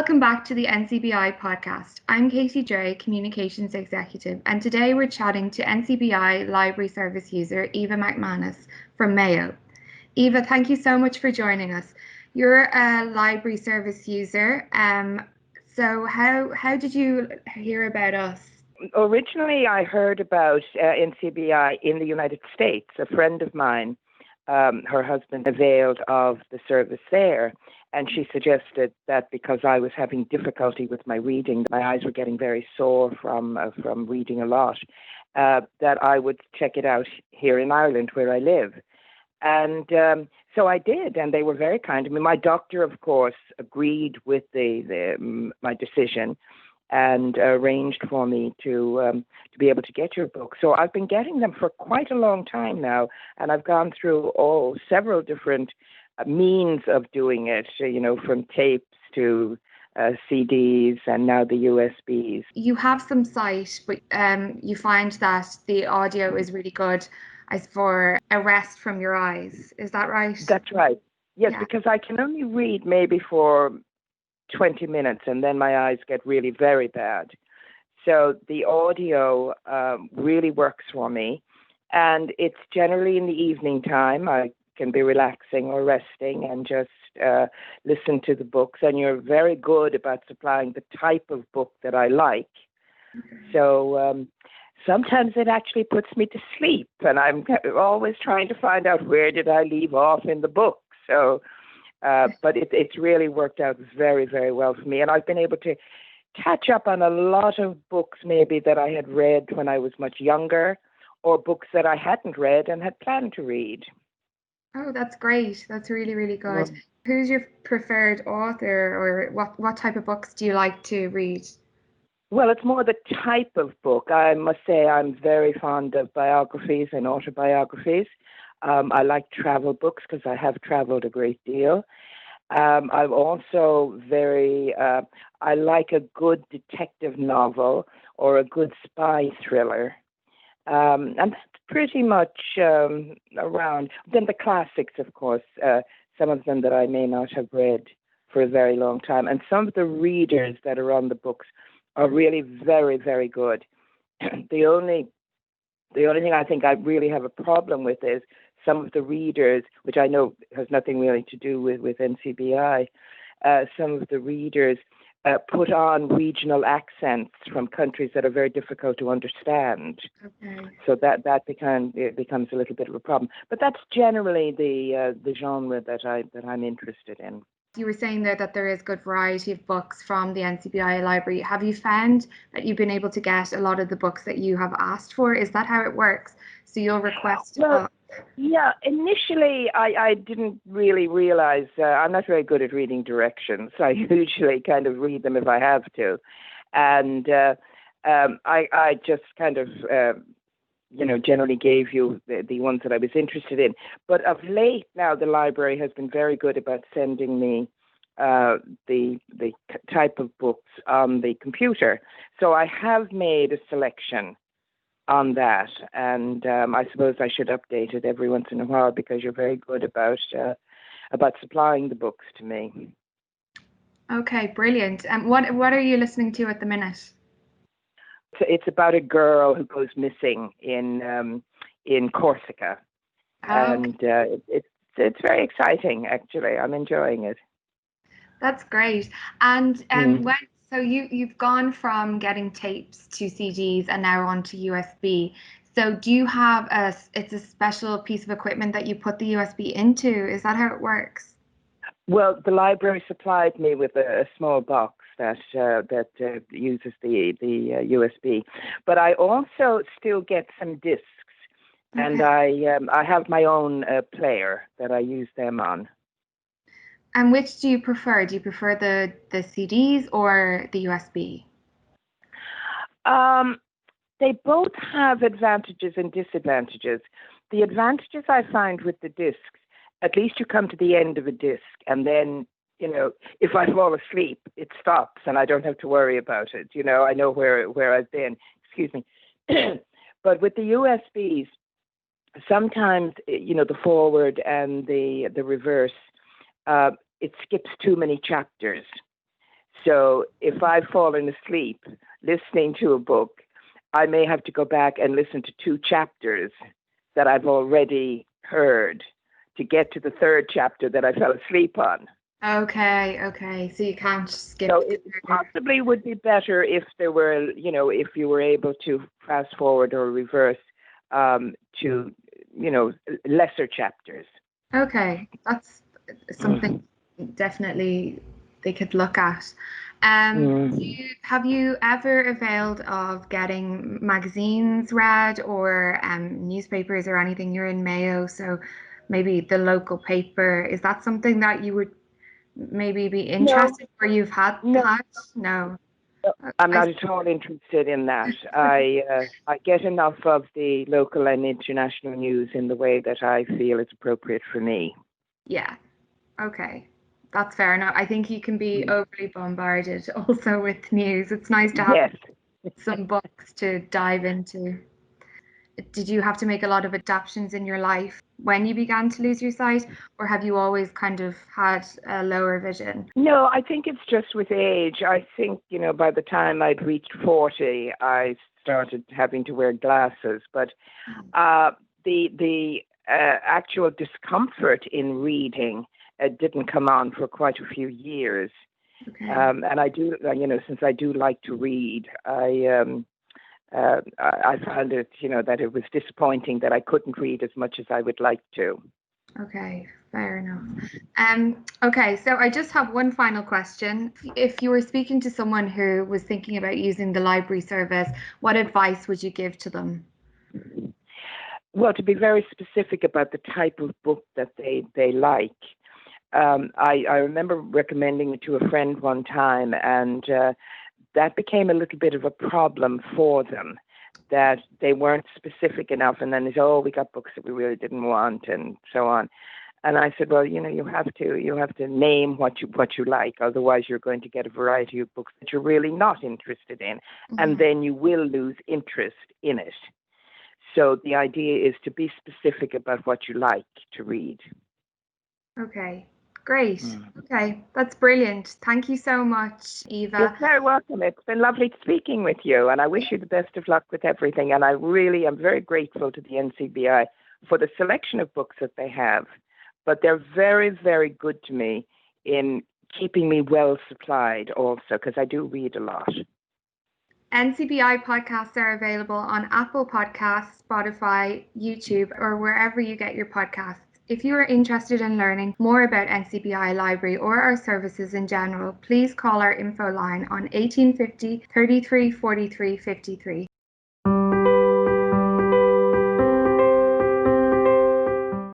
Welcome back to the NCBI podcast. I'm Katie Dre, Communications Executive, and today we're chatting to NCBI Library Service user Eva McManus from Mayo. Eva, thank you so much for joining us. You're a library service user, so how did you hear about us? Originally, I heard about NCBI in the United States. A friend of mine, her husband availed of the service there, and she suggested that because I was having difficulty with my reading, my eyes were getting very sore from reading a lot, that I would check it out here in Ireland where I live. And so I did, and they were very kind to me. My doctor, of course, agreed with my decision and arranged for me to be able to get your book. So I've been getting them for quite a long time now, and I've gone through several different means of doing it, from tapes to CDs and now the USBs. You have some sight, but you find that the audio is really good as for a rest from your eyes. Is that right? That's right. Yes, Yeah. Because I can only read maybe for 20 minutes and then my eyes get really very bad. So the audio really works for me. And it's generally in the evening time. I can be relaxing or resting and just listen to the books. And you're very good about supplying the type of book that I like. So sometimes it actually puts me to sleep, and I'm always trying to find out where did I leave off in the book. So, but it's really worked out very, very well for me. And I've been able to catch up on a lot of books maybe that I had read when I was much younger, or books that I hadn't read and had planned to read. Oh, that's great. That's really, really good. Yeah. Who's your preferred author, or what type of books do you like to read? Well, it's more the type of book. I must say I'm very fond of biographies and autobiographies. I like travel books because I have traveled a great deal. I'm also I like a good detective novel or a good spy thriller. And that's pretty much around. Then the classics, of course, some of them that I may not have read for a very long time. And some of the readers that are on the books are really very, very good. The only thing I think I really have a problem with is some of the readers, which I know has nothing really to do with NCBI, some of the readers put on regional accents from countries that are very difficult to understand. Okay. So that becomes a little bit of a problem. But that's generally the genre that I'm interested in. You were saying there that there is good variety of books from the NCBI library. Have you found that you've been able to get a lot of the books that you have asked for? Is that how it works? So you'll request a book? Yeah, initially I didn't really realize, I'm not very good at reading directions. I usually kind of read them if I have to. And I just kind of, generally gave you the ones that I was interested in. But of late now, the library has been very good about sending me the type of books on the computer. So I have made a selection on that, and I suppose I should update it every once in a while because you're very good about supplying the books to me. Okay, brilliant. What are you listening to at the minute? It's about a girl who goes missing in Corsica, and it's very exciting. Actually, I'm enjoying it. That's great. And so you've gone from getting tapes to CDs and now onto USB. So do you have it's a special piece of equipment that you put the USB into? Is that how it works? Well, the library supplied me with a small box that uses the USB, but I also still get some discs, and I have my own player that I use them on. And which do you prefer? Do you prefer the CDs or the USB? They both have advantages and disadvantages. The advantages I find with the discs, at least you come to the end of a disc, and then, if I fall asleep, it stops, and I don't have to worry about it. I know where I've been. Excuse me. But with the USBs, sometimes, the forward and the reverse, it skips too many chapters. So if I've fallen asleep listening to a book, I may have to go back and listen to 2 chapters that I've already heard to get to the 3rd chapter that I fell asleep on. Okay. So you can't skip. So it possibly would be better if there were, if you were able to fast forward or reverse to, lesser chapters. Okay, that's something definitely they could look at. Have you ever availed of getting magazines read or newspapers or anything? You're in Mayo, so maybe the local paper. Is that something that you would maybe be interested or you've had? No. No. I'm not at all interested in that. I get enough of the local and international news in the way that I feel is appropriate for me. Yeah. Okay. That's fair enough. I think you can be overly bombarded also with news. It's nice to have some books to dive into. Did you have to make a lot of adaptations in your life when you began to lose your sight, or have you always kind of had a lower vision? No, I think it's just with age. I think, by the time I'd reached 40, I started having to wear glasses. But the actual discomfort in reading didn't come on for quite a few years. Okay. And I do, since I do like to read, I found it, that it was disappointing that I couldn't read as much as I would like to. Okay, fair enough. Okay, so I just have one final question. If you were speaking to someone who was thinking about using the library service, what advice would you give to them? Well, to be very specific about the type of book that they like. I remember recommending it to a friend one time, and that became a little bit of a problem for them, that they weren't specific enough, and then they said, we got books that we really didn't want, and so on. And I said, well, you have to name what you like, otherwise you're going to get a variety of books that you're really not interested in, and then you will lose interest in it. So the idea is to be specific about what you like to read. Okay. Great. Okay, that's brilliant. Thank you so much, Eva. You're very welcome. It's been lovely speaking with you, and I wish you the best of luck with everything. And I really am very grateful to the NCBI for the selection of books that they have. But they're very, very good to me in keeping me well supplied also, because I do read a lot. NCBI podcasts are available on Apple Podcasts, Spotify, YouTube, or wherever you get your podcasts. If you are interested in learning more about NCBI Library or our services in general, please call our info line on 1850 33 43 53.